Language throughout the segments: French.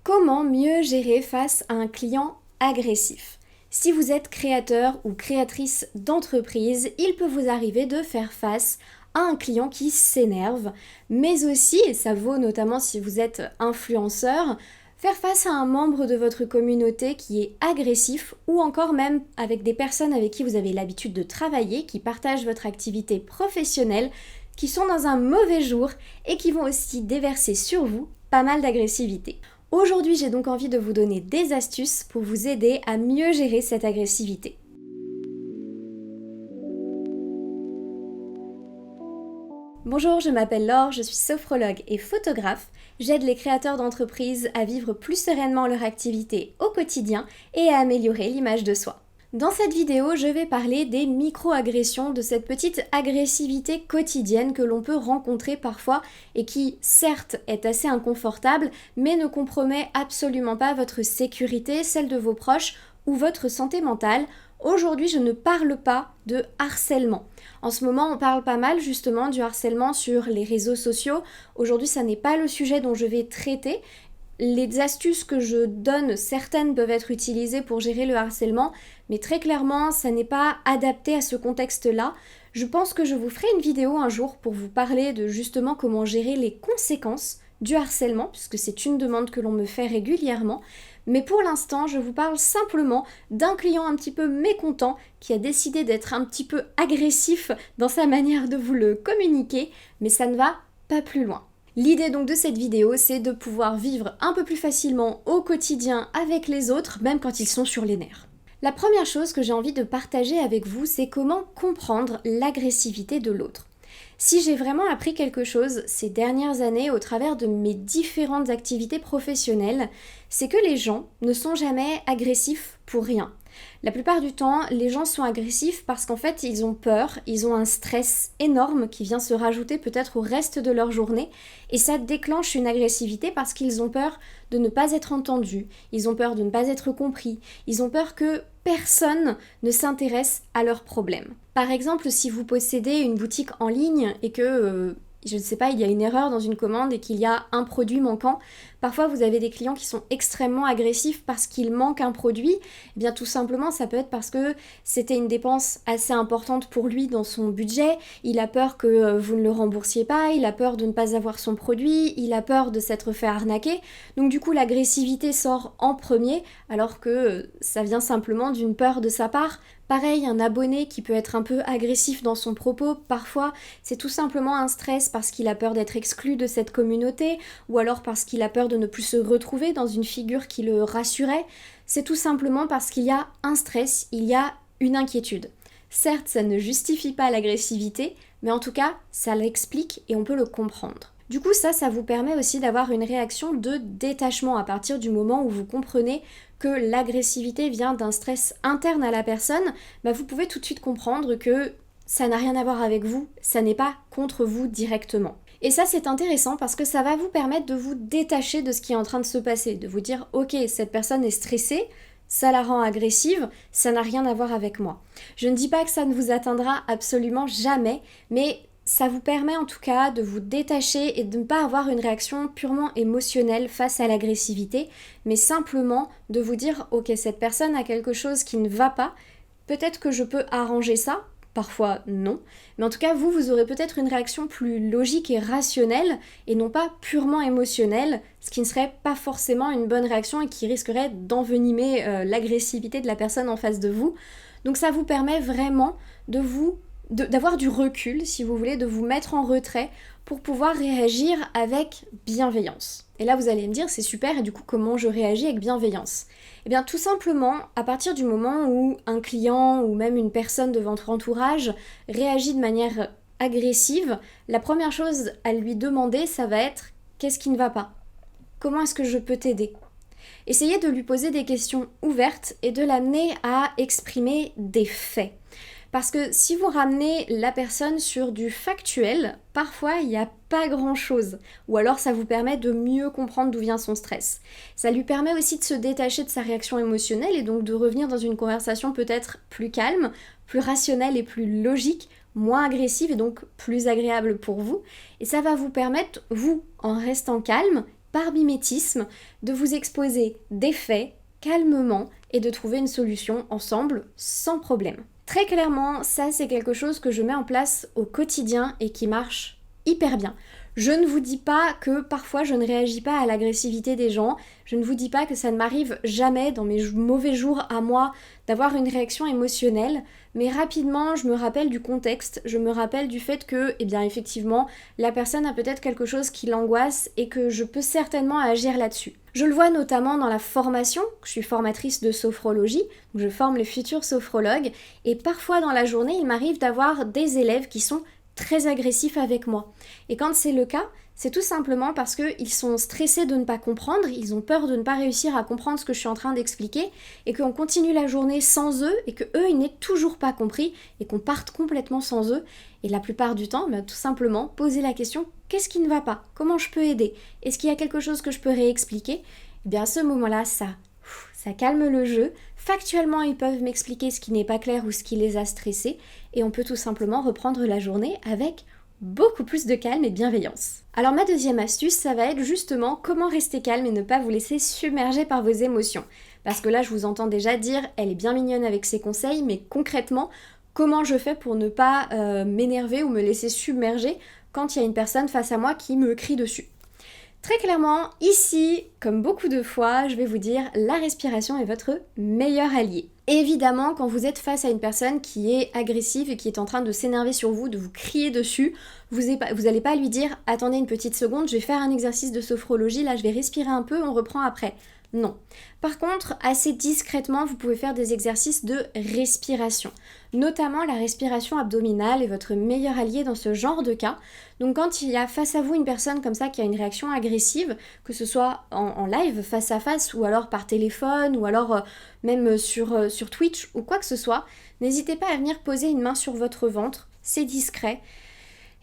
Comment mieux gérer face à un client agressif? Si vous êtes créateur ou créatrice d'entreprise, il peut vous arriver de faire face à un client qui s'énerve, mais aussi, et ça vaut notamment si vous êtes influenceur, faire face à un membre de votre communauté qui est agressif ou encore même avec des personnes avec qui vous avez l'habitude de travailler, qui partagent votre activité professionnelle, qui sont dans un mauvais jour et qui vont aussi déverser sur vous pas mal d'agressivité. Aujourd'hui, j'ai donc envie de vous donner des astuces pour vous aider à mieux gérer cette agressivité. Bonjour, je m'appelle Laure, je suis sophrologue et photographe. J'aide les créateurs d'entreprises à vivre plus sereinement leur activité au quotidien et à améliorer l'image de soi. Dans cette vidéo, je vais parler des micro-agressions, de cette petite agressivité quotidienne que l'on peut rencontrer parfois et qui, certes, est assez inconfortable, mais ne compromet absolument pas votre sécurité, celle de vos proches ou votre santé mentale. Aujourd'hui, je ne parle pas de harcèlement. En ce moment, on parle pas mal justement du harcèlement sur les réseaux sociaux. Aujourd'hui, ça n'est pas le sujet dont je vais traiter. Les astuces que je donne, certaines peuvent être utilisées pour gérer le harcèlement, mais très clairement, ça n'est pas adapté à ce contexte-là. Je pense que je vous ferai une vidéo un jour pour vous parler de justement comment gérer les conséquences du harcèlement, puisque c'est une demande que l'on me fait régulièrement. Mais pour l'instant, je vous parle simplement d'un client un petit peu mécontent qui a décidé d'être un petit peu agressif dans sa manière de vous le communiquer, mais ça ne va pas plus loin. L'idée donc de cette vidéo, c'est de pouvoir vivre un peu plus facilement au quotidien avec les autres, même quand ils sont sur les nerfs. La première chose que j'ai envie de partager avec vous, c'est comment comprendre l'agressivité de l'autre. Si j'ai vraiment appris quelque chose ces dernières années au travers de mes différentes activités professionnelles, c'est que les gens ne sont jamais agressifs pour rien. La plupart du temps, les gens sont agressifs parce qu'en fait, ils ont peur, ils ont un stress énorme qui vient se rajouter peut-être au reste de leur journée et ça déclenche une agressivité parce qu'ils ont peur de ne pas être entendus, ils ont peur de ne pas être compris, ils ont peur que personne ne s'intéresse à leurs problèmes. Par exemple, si vous possédez une boutique en ligne et que je ne sais pas, il y a une erreur dans une commande et qu'il y a un produit manquant. Parfois, vous avez des clients qui sont extrêmement agressifs parce qu'il manque un produit. Eh bien, tout simplement, ça peut être parce que c'était une dépense assez importante pour lui dans son budget. Il a peur que vous ne le remboursiez pas, il a peur de ne pas avoir son produit, il a peur de s'être fait arnaquer. Donc du coup, l'agressivité sort en premier alors que ça vient simplement d'une peur de sa part. Pareil, un abonné qui peut être un peu agressif dans son propos, parfois c'est tout simplement un stress parce qu'il a peur d'être exclu de cette communauté ou alors parce qu'il a peur de ne plus se retrouver dans une figure qui le rassurait. C'est tout simplement parce qu'il y a un stress, il y a une inquiétude. Certes, ça ne justifie pas l'agressivité, mais en tout cas, ça l'explique et on peut le comprendre. Du coup, ça vous permet aussi d'avoir une réaction de détachement à partir du moment où vous comprenez que l'agressivité vient d'un stress interne à la personne, vous pouvez tout de suite comprendre que ça n'a rien à voir avec vous, ça n'est pas contre vous directement. Et ça, c'est intéressant parce que ça va vous permettre de vous détacher de ce qui est en train de se passer, de vous dire « Ok, cette personne est stressée, ça la rend agressive, ça n'a rien à voir avec moi. » Je ne dis pas que ça ne vous atteindra absolument jamais, mais ça vous permet en tout cas de vous détacher et de ne pas avoir une réaction purement émotionnelle face à l'agressivité, mais simplement de vous dire « Ok, cette personne a quelque chose qui ne va pas, peut-être que je peux arranger ça ». Parfois non, mais en tout cas vous aurez peut-être une réaction plus logique et rationnelle et non pas purement émotionnelle, ce qui ne serait pas forcément une bonne réaction et qui risquerait d'envenimer l'agressivité de la personne en face de vous. Donc ça vous permet vraiment d'avoir du recul, si vous voulez, de vous mettre en retrait pour pouvoir réagir avec bienveillance. Et là vous allez me dire c'est super et du coup comment je réagis avec bienveillance? Eh bien tout simplement à partir du moment où un client ou même une personne de votre entourage réagit de manière agressive, la première chose à lui demander ça va être qu'est-ce qui ne va pas? Comment est-ce que je peux t'aider? Essayez de lui poser des questions ouvertes et de l'amener à exprimer des faits. Parce que si vous ramenez la personne sur du factuel, parfois il n'y a pas grand-chose. Ou alors ça vous permet de mieux comprendre d'où vient son stress. Ça lui permet aussi de se détacher de sa réaction émotionnelle et donc de revenir dans une conversation peut-être plus calme, plus rationnelle et plus logique, moins agressive et donc plus agréable pour vous. Et ça va vous permettre, vous, en restant calme par mimétisme, de vous exposer des faits calmement et de trouver une solution ensemble sans problème. Très clairement, ça c'est quelque chose que je mets en place au quotidien et qui marche hyper bien. Je ne vous dis pas que parfois je ne réagis pas à l'agressivité des gens, je ne vous dis pas que ça ne m'arrive jamais dans mes mauvais jours à moi d'avoir une réaction émotionnelle, mais rapidement je me rappelle du contexte, je me rappelle du fait que, eh bien effectivement, la personne a peut-être quelque chose qui l'angoisse et que je peux certainement agir là-dessus. Je le vois notamment dans la formation, je suis formatrice de sophrologie, donc je forme les futurs sophrologues, et parfois dans la journée il m'arrive d'avoir des élèves qui sont très agressifs avec moi. Et quand c'est le cas, c'est tout simplement parce qu'ils sont stressés de ne pas comprendre, ils ont peur de ne pas réussir à comprendre ce que je suis en train d'expliquer, et qu'on continue la journée sans eux, et que eux ils n'aient toujours pas compris, et qu'on parte complètement sans eux. Et la plupart du temps, tout simplement, poser la question, qu'est-ce qui ne va pas? Comment je peux aider? Est-ce qu'il y a quelque chose que je peux réexpliquer? Et bien à ce moment-là, ça calme le jeu. Factuellement, ils peuvent m'expliquer ce qui n'est pas clair ou ce qui les a stressés, et on peut tout simplement reprendre la journée avec beaucoup plus de calme et bienveillance. Alors ma deuxième astuce, ça va être justement comment rester calme et ne pas vous laisser submerger par vos émotions. Parce que là, je vous entends déjà dire, elle est bien mignonne avec ses conseils, mais concrètement, comment je fais pour ne pas m'énerver ou me laisser submerger quand il y a une personne face à moi qui me crie dessus? Très clairement, ici, comme beaucoup de fois, je vais vous dire, la respiration est votre meilleur allié. Évidemment, quand vous êtes face à une personne qui est agressive et qui est en train de s'énerver sur vous, de vous crier dessus, vous n'allez pas lui dire « Attendez une petite seconde, je vais faire un exercice de sophrologie, là je vais respirer un peu, on reprend après ». Non. Par contre, assez discrètement, vous pouvez faire des exercices de respiration. Notamment la respiration abdominale est votre meilleur allié dans ce genre de cas. Donc quand il y a face à vous une personne comme ça qui a une réaction agressive, que ce soit en live, face à face, ou alors par téléphone, ou alors même sur Twitch, ou quoi que ce soit, n'hésitez pas à venir poser une main sur votre ventre, c'est discret,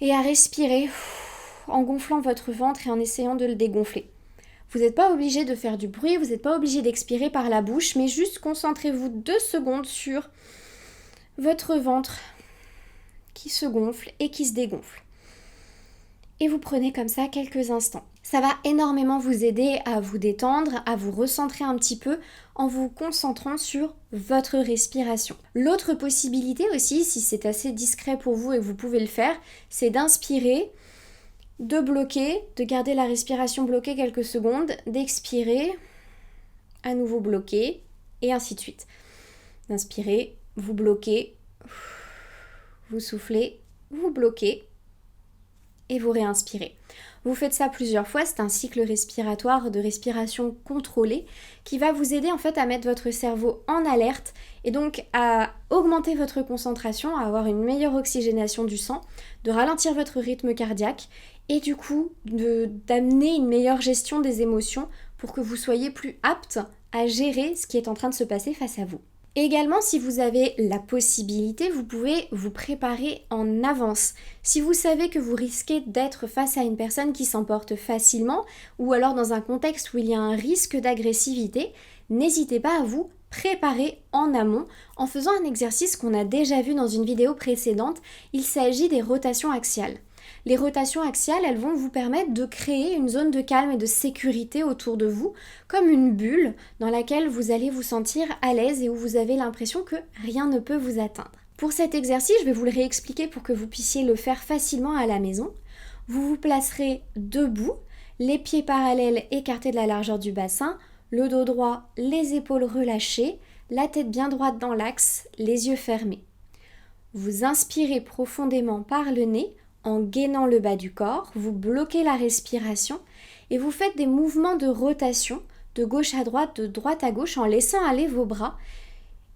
et à respirer en gonflant votre ventre et en essayant de le dégonfler. Vous n'êtes pas obligé de faire du bruit, vous n'êtes pas obligé d'expirer par la bouche, mais juste concentrez-vous 2 secondes sur votre ventre qui se gonfle et qui se dégonfle. Et vous prenez comme ça quelques instants. Ça va énormément vous aider à vous détendre, à vous recentrer un petit peu en vous concentrant sur votre respiration. L'autre possibilité aussi, si c'est assez discret pour vous et que vous pouvez le faire, c'est d'inspirer, de bloquer, de garder la respiration bloquée quelques secondes, d'expirer, à nouveau bloquer, et ainsi de suite. D'inspirer, vous bloquez, vous soufflez, vous bloquez, et vous réinspirez. Vous faites ça plusieurs fois, c'est un cycle respiratoire de respiration contrôlée qui va vous aider en fait à mettre votre cerveau en alerte et donc à augmenter votre concentration, à avoir une meilleure oxygénation du sang, de ralentir votre rythme cardiaque et du coup d'amener une meilleure gestion des émotions pour que vous soyez plus apte à gérer ce qui est en train de se passer face à vous. Également, si vous avez la possibilité, vous pouvez vous préparer en avance. Si vous savez que vous risquez d'être face à une personne qui s'emporte facilement ou alors dans un contexte où il y a un risque d'agressivité, n'hésitez pas à vous préparer en amont en faisant un exercice qu'on a déjà vu dans une vidéo précédente. Il s'agit des rotations axiales. Les rotations axiales, elles vont vous permettre de créer une zone de calme et de sécurité autour de vous, comme une bulle dans laquelle vous allez vous sentir à l'aise et où vous avez l'impression que rien ne peut vous atteindre. Pour cet exercice, je vais vous le réexpliquer pour que vous puissiez le faire facilement à la maison. Vous vous placerez debout, les pieds parallèles écartés de la largeur du bassin, le dos droit, les épaules relâchées, la tête bien droite dans l'axe, les yeux fermés. Vous inspirez profondément par le nez, en gainant le bas du corps, vous bloquez la respiration et vous faites des mouvements de rotation de gauche à droite, de droite à gauche en laissant aller vos bras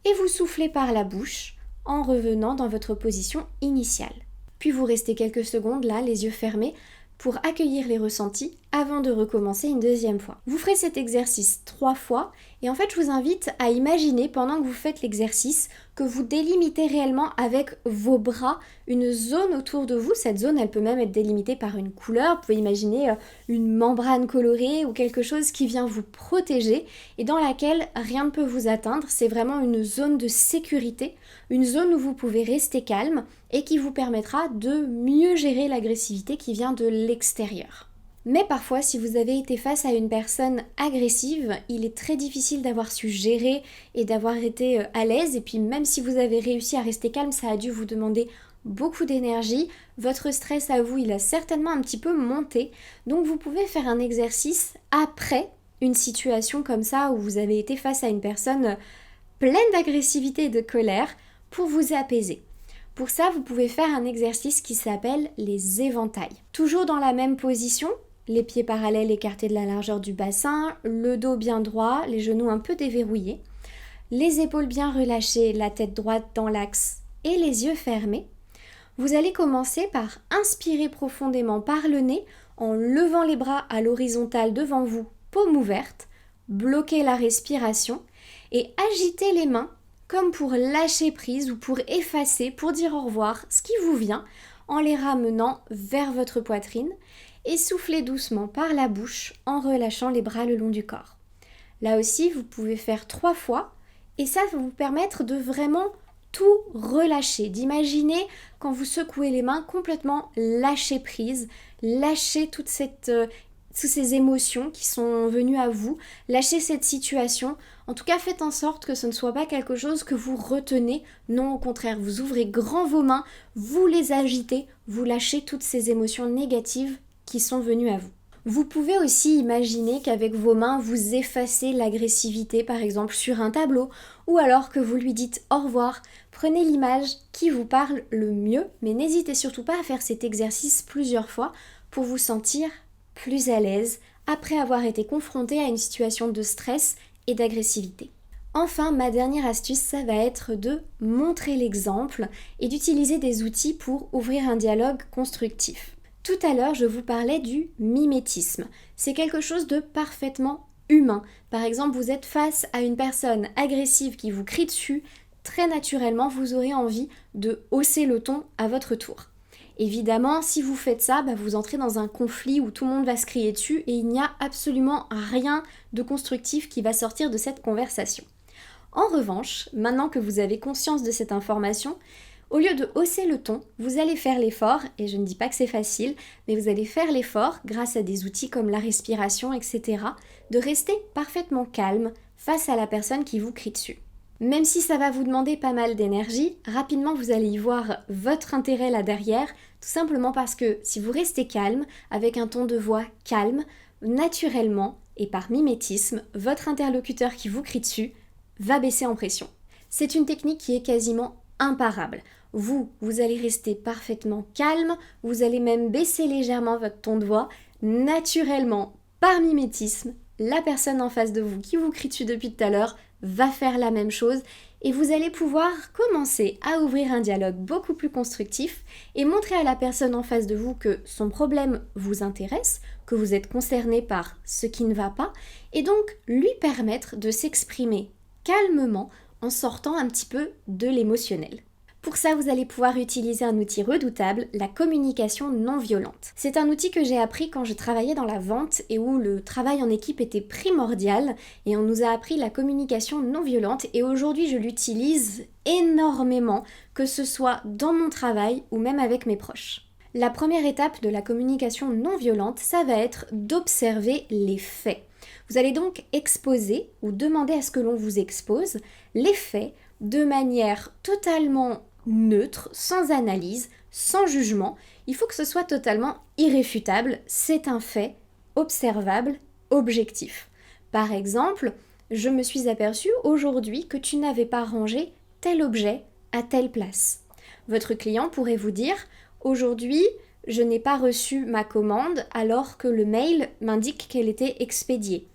et vous soufflez par la bouche en revenant dans votre position initiale. Puis vous restez quelques secondes là, les yeux fermés, pour accueillir les ressentis avant de recommencer une deuxième fois. Vous ferez cet exercice 3 fois et en fait je vous invite à imaginer pendant que vous faites l'exercice que vous délimitez réellement avec vos bras une zone autour de vous. Cette zone elle peut même être délimitée par une couleur, vous pouvez imaginer une membrane colorée ou quelque chose qui vient vous protéger et dans laquelle rien ne peut vous atteindre. C'est vraiment une zone de sécurité, une zone où vous pouvez rester calme et qui vous permettra de mieux gérer l'agressivité qui vient de l'extérieur. Mais parfois, si vous avez été face à une personne agressive, il est très difficile d'avoir su gérer et d'avoir été à l'aise. Et puis même si vous avez réussi à rester calme, ça a dû vous demander beaucoup d'énergie. Votre stress à vous, il a certainement un petit peu monté. Donc vous pouvez faire un exercice après une situation comme ça où vous avez été face à une personne pleine d'agressivité et de colère pour vous apaiser. Pour ça, vous pouvez faire un exercice qui s'appelle les éventails. Toujours dans la même position, les pieds parallèles écartés de la largeur du bassin, le dos bien droit, les genoux un peu déverrouillés, les épaules bien relâchées, la tête droite dans l'axe et les yeux fermés. Vous allez commencer par inspirer profondément par le nez en levant les bras à l'horizontale devant vous, paume ouverte, bloquer la respiration et agiter les mains comme pour lâcher prise ou pour effacer, pour dire au revoir, ce qui vous vient en les ramenant vers votre poitrine et souffler doucement par la bouche en relâchant les bras le long du corps. Là aussi, vous pouvez faire 3 fois et ça va vous permettre de vraiment tout relâcher, d'imaginer quand vous secouez les mains complètement lâcher prise, lâcher toutes ces émotions qui sont venues à vous, lâcher cette situation. En tout cas, faites en sorte que ce ne soit pas quelque chose que vous retenez. Non, au contraire, vous ouvrez grand vos mains, vous les agitez, vous lâchez toutes ces émotions négatives qui sont venues à vous. Vous pouvez aussi imaginer qu'avec vos mains, vous effacez l'agressivité, par exemple sur un tableau, ou alors que vous lui dites au revoir. Prenez l'image qui vous parle le mieux, mais n'hésitez surtout pas à faire cet exercice plusieurs fois pour vous sentir plus à l'aise après avoir été confronté à une situation de stress et d'agressivité. Enfin, ma dernière astuce, ça va être de montrer l'exemple et d'utiliser des outils pour ouvrir un dialogue constructif. Tout à l'heure, je vous parlais du mimétisme. C'est quelque chose de parfaitement humain. Par exemple, vous êtes face à une personne agressive qui vous crie dessus, très naturellement, vous aurez envie de hausser le ton à votre tour. Évidemment, si vous faites ça, vous entrez dans un conflit où tout le monde va se crier dessus et il n'y a absolument rien de constructif qui va sortir de cette conversation. En revanche, maintenant que vous avez conscience de cette information, au lieu de hausser le ton, vous allez faire l'effort, et je ne dis pas que c'est facile, mais vous allez faire l'effort, grâce à des outils comme la respiration, etc., de rester parfaitement calme face à la personne qui vous crie dessus. Même si ça va vous demander pas mal d'énergie, rapidement vous allez y voir votre intérêt là derrière, tout simplement parce que si vous restez calme, avec un ton de voix calme, naturellement, et par mimétisme, votre interlocuteur qui vous crie dessus va baisser en pression. C'est une technique qui est quasiment imparable. Vous allez rester parfaitement calme, vous allez même baisser légèrement votre ton de voix, naturellement, par mimétisme, la personne en face de vous qui vous crie dessus depuis tout à l'heure va faire la même chose et vous allez pouvoir commencer à ouvrir un dialogue beaucoup plus constructif et montrer à la personne en face de vous que son problème vous intéresse, que vous êtes concerné par ce qui ne va pas et donc lui permettre de s'exprimer calmement en sortant un petit peu de l'émotionnel. Pour ça, vous allez pouvoir utiliser un outil redoutable, la communication non violente. C'est un outil que j'ai appris quand je travaillais dans la vente et où le travail en équipe était primordial et on nous a appris la communication non violente et aujourd'hui je l'utilise énormément, que ce soit dans mon travail ou même avec mes proches. La première étape de la communication non violente, ça va être d'observer les faits. Vous allez donc exposer ou demander à ce que l'on vous expose les faits de manière totalement neutre, sans analyse, sans jugement. Il faut que ce soit totalement irréfutable, c'est un fait, observable, objectif. Par exemple, je me suis aperçue aujourd'hui que tu n'avais pas rangé tel objet à telle place. Votre client pourrait vous dire « Aujourd'hui, je n'ai pas reçu ma commande alors que le mail m'indique qu'elle était expédiée.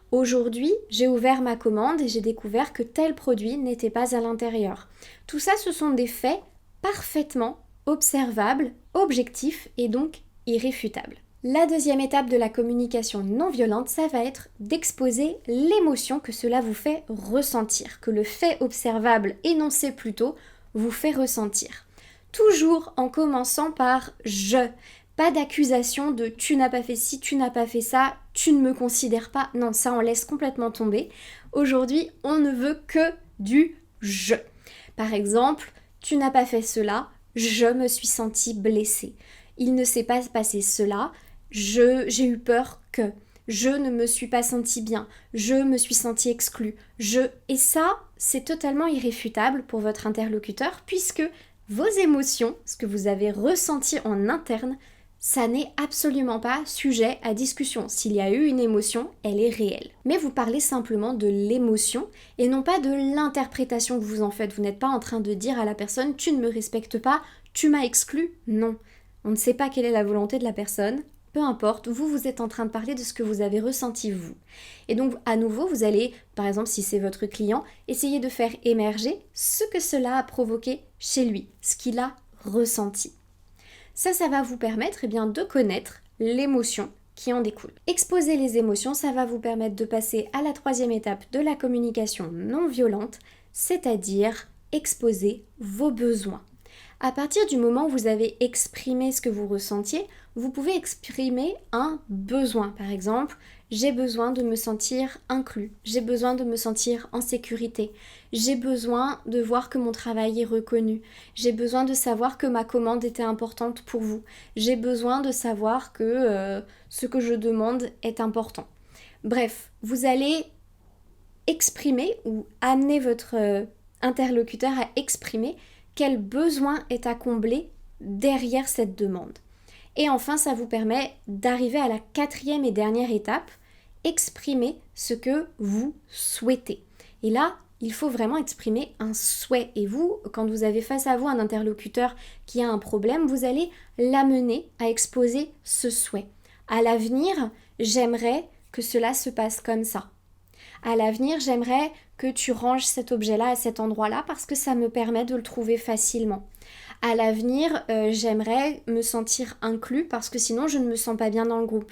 Aujourd'hui, j'ai ouvert ma commande et j'ai découvert que tel produit n'était pas à l'intérieur. » Tout ça, ce sont des faits parfaitement observables, objectifs et donc irréfutables. La deuxième étape de la communication non violente, ça va être d'exposer l'émotion que cela vous fait ressentir, que le fait observable énoncé plus tôt vous fait ressentir. Toujours en commençant par « je ». Pas d'accusation de « tu n'as pas fait ci, tu n'as pas fait ça, tu ne me considères pas ». Non, ça on laisse complètement tomber. Aujourd'hui, on ne veut que du « je ». Par exemple, « tu n'as pas fait cela, je me suis sentie blessée ». Il ne s'est pas passé cela, j'ai eu peur que, je ne me suis pas sentie bien, je me suis sentie exclue, Et ça, c'est totalement irréfutable pour votre interlocuteur puisque vos émotions, ce que vous avez ressenti en interne, ça n'est absolument pas sujet à discussion. S'il y a eu une émotion, elle est réelle. Mais vous parlez simplement de l'émotion et non pas de l'interprétation que vous en faites. Vous n'êtes pas en train de dire à la personne « tu ne me respectes pas, tu m'as exclu ». Non, on ne sait pas quelle est la volonté de la personne. Peu importe, vous êtes en train de parler de ce que vous avez ressenti vous. Et donc, à nouveau, vous allez, par exemple, si c'est votre client, essayer de faire émerger ce que cela a provoqué chez lui, ce qu'il a ressenti. Ça va vous permettre de connaître l'émotion qui en découle. Exposer les émotions, ça va vous permettre de passer à la troisième étape de la communication non violente, c'est-à-dire exposer vos besoins. À partir du moment où vous avez exprimé ce que vous ressentiez, vous pouvez exprimer un besoin. Par exemple, j'ai besoin de me sentir inclus, j'ai besoin de me sentir en sécurité, j'ai besoin de voir que mon travail est reconnu, j'ai besoin de savoir que ma commande était importante pour vous, j'ai besoin de savoir que ce que je demande est important. Bref, vous allez exprimer ou amener votre interlocuteur à exprimer quel besoin est à combler derrière cette demande. Et enfin, ça vous permet d'arriver à la quatrième et dernière étape, exprimer ce que vous souhaitez. Et là, il faut vraiment exprimer un souhait. Et vous, quand vous avez face à vous un interlocuteur qui a un problème, vous allez l'amener à exposer ce souhait. À l'avenir, j'aimerais que cela se passe comme ça. À l'avenir, j'aimerais que tu ranges cet objet-là à cet endroit-là parce que ça me permet de le trouver facilement. À l'avenir, j'aimerais me sentir inclus parce que sinon je ne me sens pas bien dans le groupe.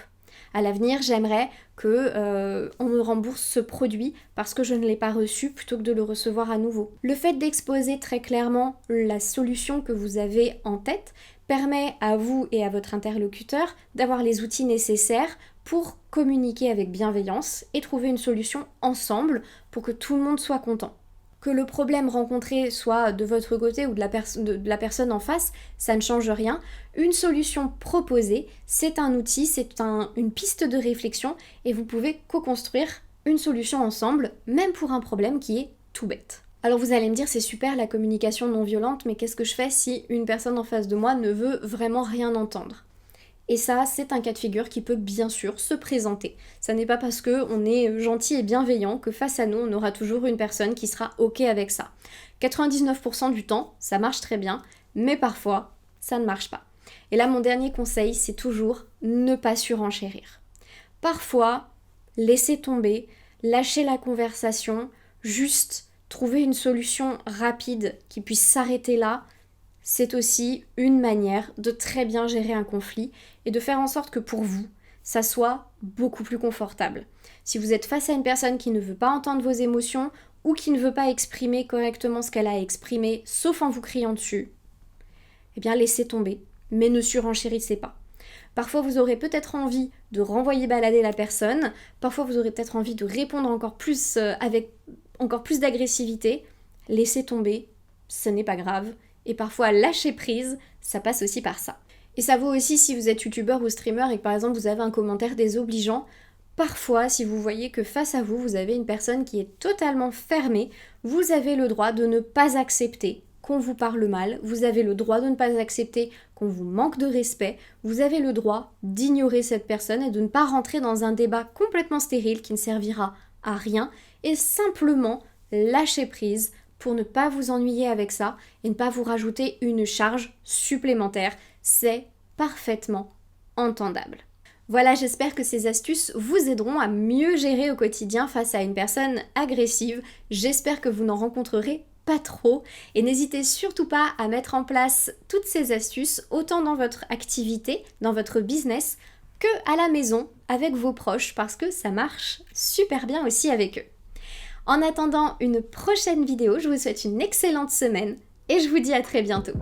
À l'avenir, j'aimerais que on me rembourse ce produit parce que je ne l'ai pas reçu plutôt que de le recevoir à nouveau. Le fait d'exposer très clairement la solution que vous avez en tête permet à vous et à votre interlocuteur d'avoir les outils nécessaires pour communiquer avec bienveillance et trouver une solution ensemble pour que tout le monde soit content. Que le problème rencontré soit de votre côté ou de la personne en face, ça ne change rien. Une solution proposée, c'est un outil, c'est une piste de réflexion et vous pouvez co-construire une solution ensemble, même pour un problème qui est tout bête. Alors vous allez me dire, c'est super la communication non violente, mais qu'est-ce que je fais si une personne en face de moi ne veut vraiment rien entendre ? Et ça, c'est un cas de figure qui peut bien sûr se présenter. Ça n'est pas parce qu'on est gentil et bienveillant que face à nous, on aura toujours une personne qui sera OK avec ça. 99% du temps, ça marche très bien, mais parfois, ça ne marche pas. Et là, mon dernier conseil, c'est toujours ne pas surenchérir. Parfois, laisser tomber, lâcher la conversation, juste trouver une solution rapide qui puisse s'arrêter là, c'est aussi une manière de très bien gérer un conflit et de faire en sorte que pour vous, ça soit beaucoup plus confortable. Si vous êtes face à une personne qui ne veut pas entendre vos émotions ou qui ne veut pas exprimer correctement ce qu'elle a exprimé, sauf en vous criant dessus, eh bien laissez tomber, mais ne surenchérissez pas. Parfois vous aurez peut-être envie de renvoyer balader la personne, parfois vous aurez peut-être envie de répondre encore plus avec encore plus d'agressivité. Laissez tomber, ce n'est pas grave. Et parfois, lâcher prise, ça passe aussi par ça. Et ça vaut aussi si vous êtes youtubeur ou streamer et que par exemple vous avez un commentaire désobligeant. Parfois, si vous voyez que face à vous, vous avez une personne qui est totalement fermée, vous avez le droit de ne pas accepter qu'on vous parle mal, vous avez le droit de ne pas accepter qu'on vous manque de respect, vous avez le droit d'ignorer cette personne et de ne pas rentrer dans un débat complètement stérile qui ne servira à rien et simplement lâcher prise pour ne pas vous ennuyer avec ça et ne pas vous rajouter une charge supplémentaire. C'est parfaitement entendable. Voilà, j'espère que ces astuces vous aideront à mieux gérer au quotidien face à une personne agressive. J'espère que vous n'en rencontrerez pas trop et n'hésitez surtout pas à mettre en place toutes ces astuces autant dans votre activité, dans votre business que à la maison avec vos proches parce que ça marche super bien aussi avec eux. En attendant une prochaine vidéo, je vous souhaite une excellente semaine et je vous dis à très bientôt.